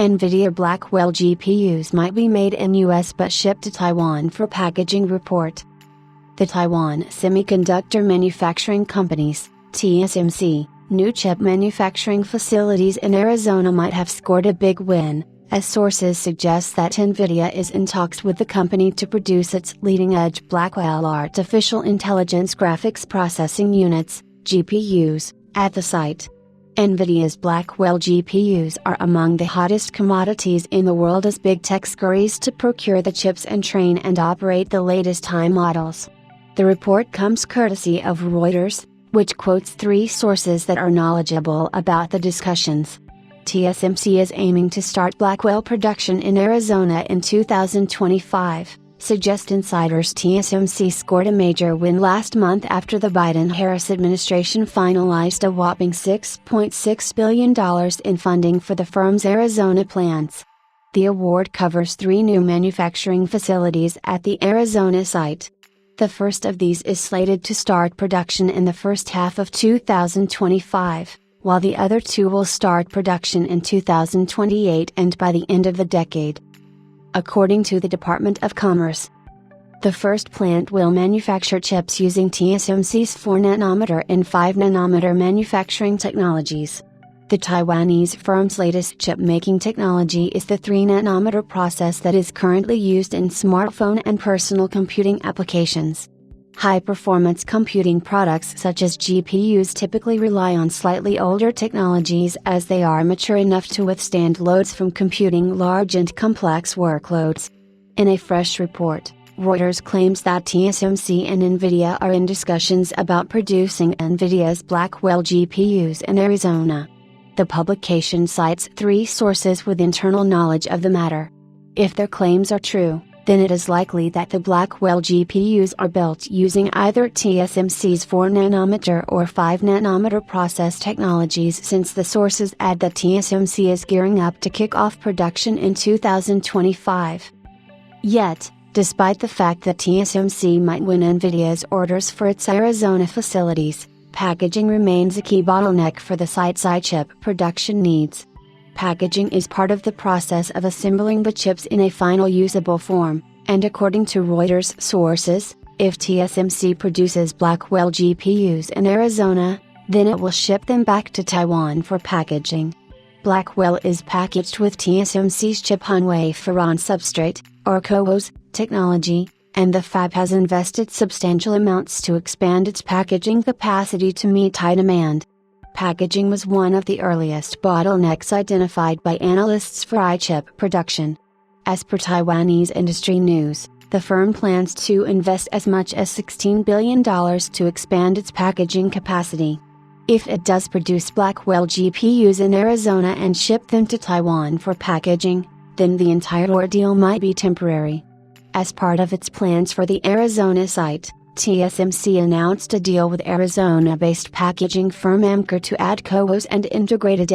NVIDIA Blackwell GPUs might be made in US but shipped to Taiwan for packaging report. The Taiwan Semiconductor Manufacturing Company's, TSMC, new chip manufacturing facilities in Arizona might have scored a big win, as sources suggest that NVIDIA is in talks with the company to produce its leading-edge Blackwell artificial intelligence graphics processing units, GPUs, at the site. NVIDIA's Blackwell GPUs are among the hottest commodities in the world as big tech scurries to procure the chips and train and operate the latest high models. The report comes courtesy of Reuters, which quotes three sources that are knowledgeable about the discussions. TSMC is aiming to start Blackwell production in Arizona in 2025, suggest insiders. TSMC scored a major win last month after the Biden-Harris administration finalized a whopping $6.6 billion in funding for the firm's Arizona plants. The award covers 3 new manufacturing facilities at the Arizona site. The first of these is slated to start production in the first half of 2025, while the other 2 will start production in 2028 and by the end of the decade. According to the Department of Commerce, the first plant will manufacture chips using TSMC's 4nm and 5nm manufacturing technologies. The Taiwanese firm's latest chip-making technology is the 3nm process that is currently used in smartphone and personal computing applications. High-performance computing products such as GPUs typically rely on slightly older technologies as they are mature enough to withstand loads from computing large and complex workloads. In a fresh report, Reuters claims that TSMC and NVIDIA are in discussions about producing NVIDIA's Blackwell GPUs in Arizona. The publication cites 3 sources with internal knowledge of the matter. If their claims are true, then it is likely that the Blackwell GPUs are built using either TSMC's 4nm or 5nm process technologies, since the sources add that TSMC is gearing up to kick off production in 2025. Yet, despite the fact that TSMC might win NVIDIA's orders for its Arizona facilities, packaging remains a key bottleneck for the site's chip production needs. Packaging is part of the process of assembling the chips in a final usable form, and according to Reuters sources, if TSMC produces Blackwell GPUs in Arizona, then it will ship them back to Taiwan for packaging. Blackwell is packaged with TSMC's chip-on-wafer-on substrate, or CoWoS, technology, and the fab has invested substantial amounts to expand its packaging capacity to meet high demand. Packaging was one of the earliest bottlenecks identified by analysts for chip production. As per Taiwanese industry news, the firm plans to invest as much as $16 billion to expand its packaging capacity. If it does produce Blackwell GPUs in Arizona and ship them to Taiwan for packaging, then the entire ordeal might be temporary. As part of its plans for the Arizona site, TSMC announced a deal with Arizona-based packaging firm Amkor to add CoWoS and integrated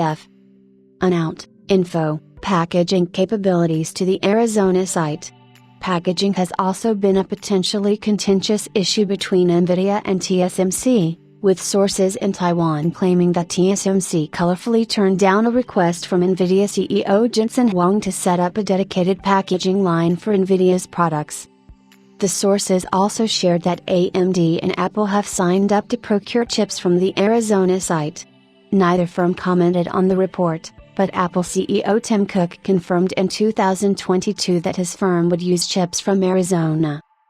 info packaging capabilities to the Arizona site. Packaging has also been a potentially contentious issue between NVIDIA and TSMC, with sources in Taiwan claiming that TSMC colorfully turned down a request from NVIDIA CEO Jensen Huang to set up a dedicated packaging line for NVIDIA's products. The sources also shared that AMD and Apple have signed up to procure chips from the Arizona site. Neither firm commented on the report, but Apple CEO Tim Cook confirmed in 2022 that his firm would use chips from Arizona.